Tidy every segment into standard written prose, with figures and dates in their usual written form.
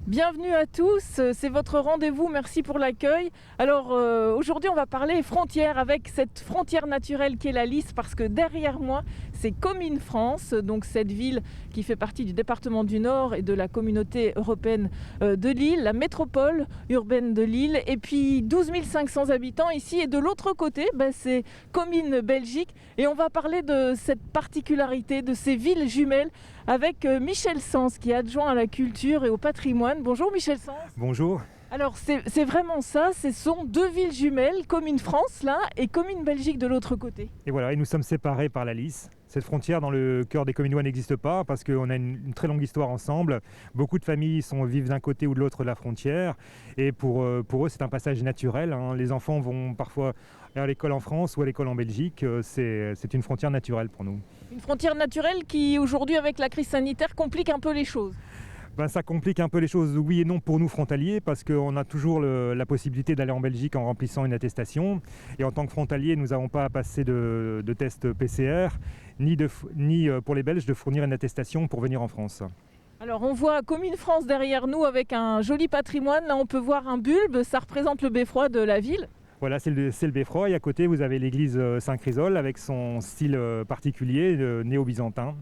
Bienvenue à tous, c'est votre rendez-vous, merci pour l'accueil. Alors aujourd'hui on va parler frontières avec cette frontière naturelle qu'est la Lys, parce que derrière moi c'est Comines France, donc cette ville qui fait partie du département du Nord et de la communauté européenne de Lille, la métropole urbaine de Lille, et puis 12 500 habitants ici, et de l'autre côté c'est Comines Belgique, et on va parler de cette particularité de ces villes jumelles avec Michel Sens qui est adjoint à la culture et au patrimoine. Bonjour Michel Sens. Bonjour. Alors c'est vraiment ça, ce sont deux villes jumelles, Comines France là et Comines Belgique de l'autre côté. Et voilà, et nous sommes séparés par la Lys. Cette frontière dans le cœur des Cominois n'existe pas parce qu'on a une très longue histoire ensemble. Beaucoup de familles vivent d'un côté ou de l'autre de la frontière, et pour eux c'est un passage naturel. Les enfants vont parfois à l'école en France ou à l'école en Belgique, c'est une frontière naturelle pour nous. Une frontière naturelle qui aujourd'hui avec la crise sanitaire complique un peu les choses. Ça complique un peu les choses, oui et non, pour nous frontaliers, parce qu'on a toujours la possibilité d'aller en Belgique en remplissant une attestation. Et en tant que frontaliers, nous n'avons pas à passer de test PCR, ni pour les Belges de fournir une attestation pour venir en France. Alors on voit Comines France derrière nous avec un joli patrimoine. Là on peut voir un bulbe, ça représente le beffroi de la ville. Voilà, c'est le beffroi, et à côté vous avez l'église Saint-Chrysole avec son style particulier, néo-byzantin.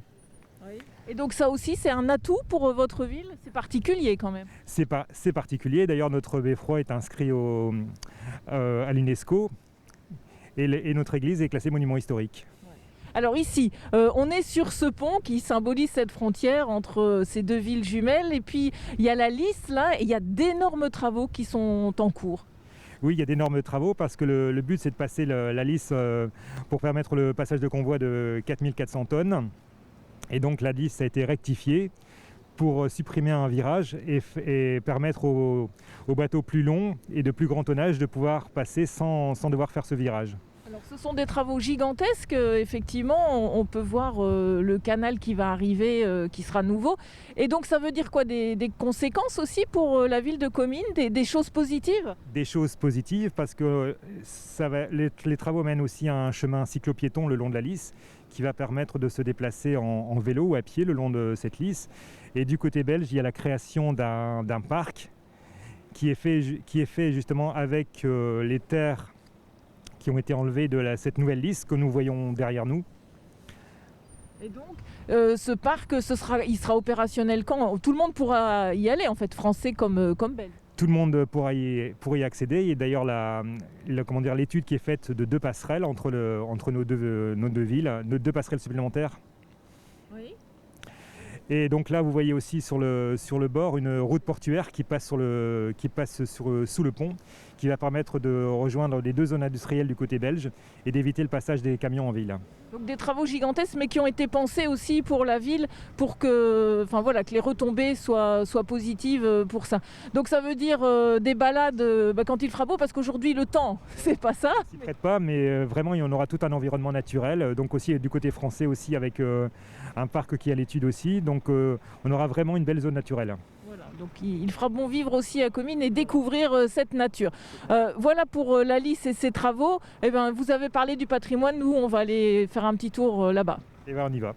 Oui. Et donc ça aussi c'est un atout pour votre ville, c'est particulier quand même. C'est particulier, d'ailleurs notre beffroi est inscrit à l'UNESCO et notre église est classée monument historique. Alors ici, on est sur ce pont qui symbolise cette frontière entre ces deux villes jumelles, et puis il y a la Lys là, et il y a d'énormes travaux qui sont en cours. Oui, il y a d'énormes travaux parce que le but c'est de passer la Lys pour permettre le passage de convoi de 4400 tonnes. Et donc la Lys a été rectifiée pour supprimer un virage et permettre aux bateaux plus longs et de plus grand tonnage de pouvoir passer sans devoir faire ce virage. Alors ce sont des travaux gigantesques, effectivement, on peut voir le canal qui va arriver, qui sera nouveau. Et donc ça veut dire quoi, des conséquences aussi pour la ville de Comines, des choses positives? Des choses positives parce que les travaux mènent aussi à un chemin cyclo-piéton le long de la Lys qui va permettre de se déplacer en vélo ou à pied le long de cette Lys. Et du côté belge, il y a la création d'un parc qui est fait justement avec les terres qui ont été enlevés de cette nouvelle Lys que nous voyons derrière nous. Et donc, ce parc, il sera opérationnel quand? Tout le monde pourra y aller, en fait, français comme belge. Tout le monde pourra y accéder. Et d'ailleurs, l'étude qui est faite de deux passerelles entre nos deux villes, de deux passerelles supplémentaires. Oui. Et donc là, vous voyez aussi sur le bord une route portuaire qui passe sous le pont, qui va permettre de rejoindre les deux zones industrielles du côté belge et d'éviter le passage des camions en ville. Donc des travaux gigantesques, mais qui ont été pensés aussi pour la ville, pour que les retombées soient positives pour ça. Donc ça veut dire des balades quand il fera beau, parce qu'aujourd'hui le temps, c'est pas ça. Ça s'y prête pas, mais vraiment il y en aura tout un environnement naturel. Donc aussi du côté français aussi avec un parc qui est à l'étude aussi. Donc on aura vraiment une belle zone naturelle. Voilà, donc il fera bon vivre aussi à Comines et découvrir cette nature. Voilà pour la Lys et ses travaux. Vous avez parlé du patrimoine, nous on va aller faire un petit tour là-bas. Et on y va.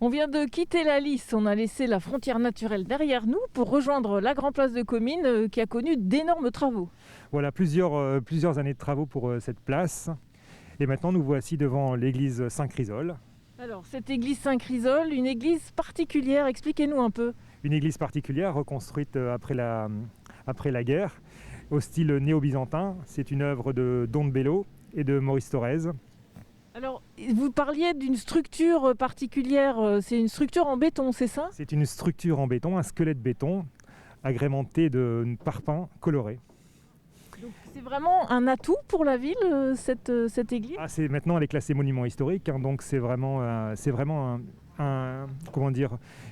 On vient de quitter la Lys, on a laissé la frontière naturelle derrière nous pour rejoindre la Grand Place de Comines qui a connu d'énormes travaux. Voilà, plusieurs années de travaux pour cette place. Et maintenant nous voici devant l'église Saint-Chrysole. Alors cette église Saint-Chrysole, une église particulière, expliquez-nous un peu. Une église particulière reconstruite après la guerre au style néo-byzantin. C'est une œuvre de Don de Bello et de Maurice Thorez. Alors vous parliez d'une structure particulière, c'est une structure en béton, c'est ça? C'est une structure en béton, un squelette béton agrémenté de parpaings colorés. Donc c'est vraiment un atout pour la ville, cette église? Maintenant elle est classée monument historique, donc c'est vraiment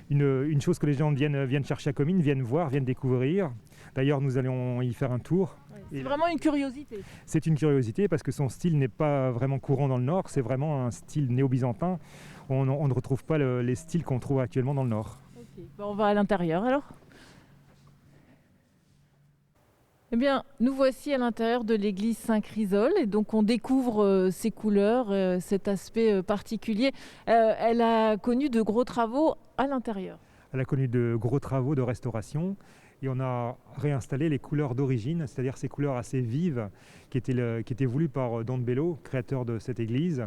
une chose que les gens viennent chercher à Comines, viennent voir, viennent découvrir. D'ailleurs nous allons y faire un tour. C'est vraiment une curiosité. C'est une curiosité parce que son style n'est pas vraiment courant dans le Nord, c'est vraiment un style néo-byzantin. On ne retrouve pas les styles qu'on trouve actuellement dans le Nord. Okay. On va à l'intérieur alors. Eh bien, nous voici à l'intérieur de l'église Saint-Chrysole et donc on découvre ses couleurs, cet aspect particulier. Elle a connu de gros travaux à l'intérieur. Elle a connu de gros travaux de restauration et on a réinstallé les couleurs d'origine, c'est-à-dire ces couleurs assez vives qui étaient voulues par Don Bello, créateur de cette église.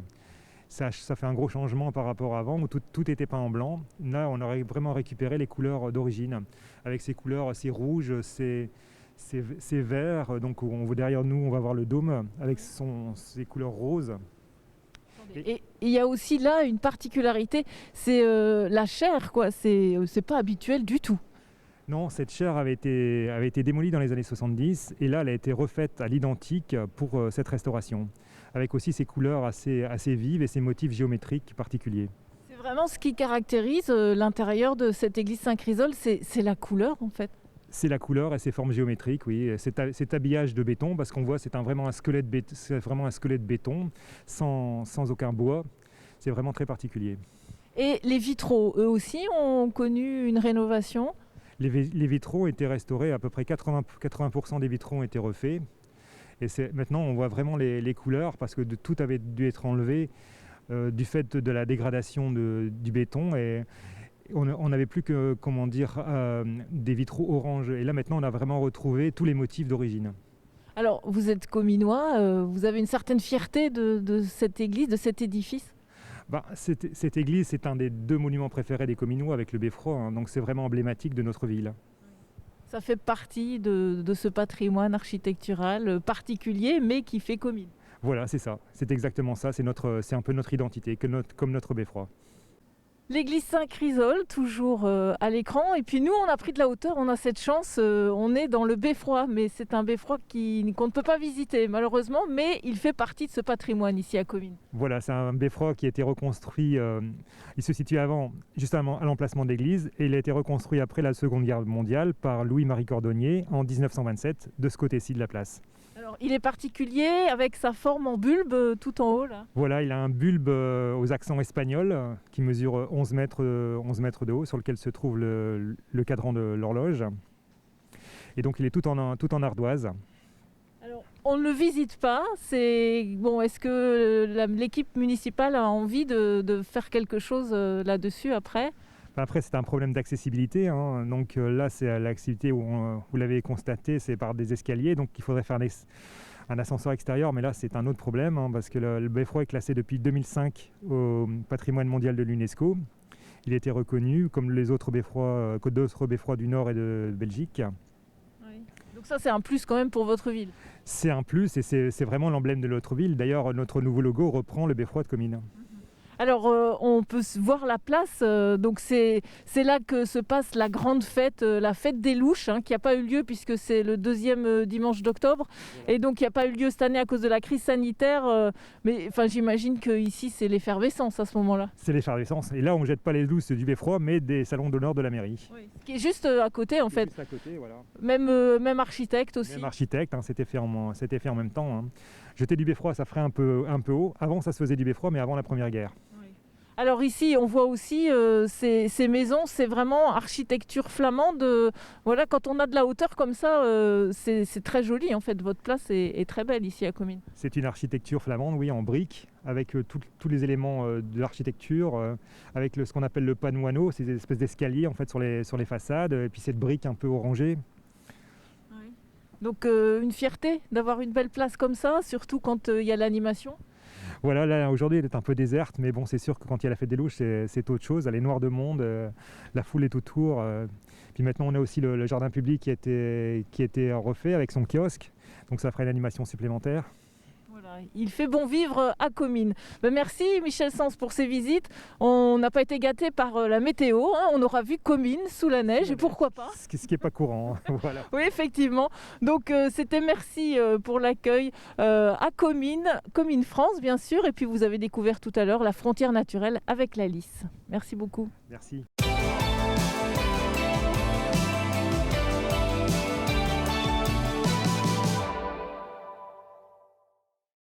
Ça fait un gros changement par rapport à avant où tout était peint en blanc. Là, on aurait vraiment récupéré les couleurs d'origine avec ces couleurs, ces rouges, ces verts. Donc derrière nous, on va voir le dôme avec ses couleurs roses. Et il y a aussi là une particularité, c'est la chaire, quoi. C'est pas habituel du tout. Non, cette chaire avait été démolie dans les années 70 et là, elle a été refaite à l'identique pour cette restauration, avec aussi ces couleurs assez vives et ces motifs géométriques particuliers. C'est vraiment ce qui caractérise l'intérieur de cette église Saint-Chrysole, c'est la couleur en fait. C'est la couleur et ses formes géométriques, oui. Cet habillage de béton, parce qu'on voit c'est vraiment un squelette de béton, sans aucun bois. C'est vraiment très particulier. Et les vitraux, eux aussi, ont connu une rénovation. Les vitraux ont été restaurés, à peu près 80% des vitraux ont été refaits. Et maintenant, on voit vraiment les couleurs, parce que tout avait dû être enlevé du fait de la dégradation du béton. Et on n'avait plus que, des vitraux orange. Et là, maintenant, on a vraiment retrouvé tous les motifs d'origine. Alors, vous êtes cominois, vous avez une certaine fierté de cette église, de cet édifice ? Cette église, c'est un des 2 monuments préférés des Cominois avec le beffroi, hein, donc c'est vraiment emblématique de notre ville. Ça fait partie de ce patrimoine architectural particulier, mais qui fait commune. Voilà, c'est ça, c'est exactement ça, c'est un peu notre identité, comme notre beffroi. L'église Saint-Chrysole, toujours à l'écran. Et puis nous, on a pris de la hauteur, on a cette chance, on est dans le beffroi. Mais c'est un beffroi qu'on ne peut pas visiter, malheureusement. Mais il fait partie de ce patrimoine ici à Comines. Voilà, c'est un beffroi qui a été reconstruit. Il se situait juste à l'emplacement de l'église. Et il a été reconstruit après la Seconde Guerre mondiale par Louis-Marie Cordonnier en 1927, de ce côté-ci de la place. Alors, il est particulier avec sa forme en bulbe tout en haut là. Voilà, il a un bulbe aux accents espagnols qui mesure 11 mètres de haut, sur lequel se trouve le cadran de l'horloge. Et donc il est tout en ardoise. Alors, on ne le visite pas. Est-ce que l'équipe municipale a envie de faire quelque chose là-dessus après ? Après, c'est un problème d'accessibilité, hein. Donc là, c'est l'activité où vous l'avez constaté, c'est par des escaliers. Donc il faudrait faire un ascenseur extérieur, mais là, c'est un autre problème, hein, parce que le beffroi est classé depuis 2005 au patrimoine mondial de l'UNESCO. Il a été reconnu comme les autres beffrois, d'autres beffrois du Nord et de Belgique. Oui. Donc ça, c'est un plus quand même pour votre ville. C'est un plus et c'est vraiment l'emblème de notre ville. D'ailleurs, notre nouveau logo reprend le beffroi de Comines. Alors, on peut voir la place, donc c'est là que se passe la grande fête, la fête des louches, hein, qui n'a pas eu lieu puisque c'est le 2e dimanche d'octobre. Voilà. Et donc, il n'y a pas eu lieu cette année à cause de la crise sanitaire. Mais j'imagine qu'ici, c'est l'effervescence à ce moment-là. C'est l'effervescence. Et là, on ne jette pas les louches du beffroi, mais des salons d'honneur de la mairie. Oui. Qui est juste à côté, en fait. Juste à côté, voilà. Même architecte aussi. Même architecte, hein, c'était fait en même temps. Hein. Jeter du beffroi, ça ferait un peu haut. Avant, ça se faisait du beffroi, mais avant la Première Guerre. Alors ici, on voit aussi ces maisons, c'est vraiment architecture flamande. Voilà, quand on a de la hauteur comme ça, c'est très joli en fait. Votre place est très belle ici à Comines. C'est une architecture flamande, oui, en briques, avec tous les éléments de l'architecture, avec ce qu'on appelle le panoiano, ces espèces d'escaliers en fait sur les façades, et puis cette brique un peu orangée. Oui. Donc une fierté d'avoir une belle place comme ça, surtout quand il y a l'animation. Voilà, là aujourd'hui elle est un peu déserte, mais bon, c'est sûr que quand il y a la fête des louches, c'est autre chose. Elle est noire de monde, la foule est autour. Puis maintenant, on a aussi le jardin public qui a été refait avec son kiosque, donc ça ferait une animation supplémentaire. Voilà, il fait bon vivre à Comines. Merci Michel Sens pour ces visites. On n'a pas été gâtés par la météo, hein. On aura vu Comines sous la neige et pourquoi pas. Ce qui n'est pas courant. Hein. Voilà. Oui, effectivement. Donc c'était merci pour l'accueil à Comines France bien sûr. Et puis vous avez découvert tout à l'heure la frontière naturelle avec la Lys. Merci beaucoup. Merci.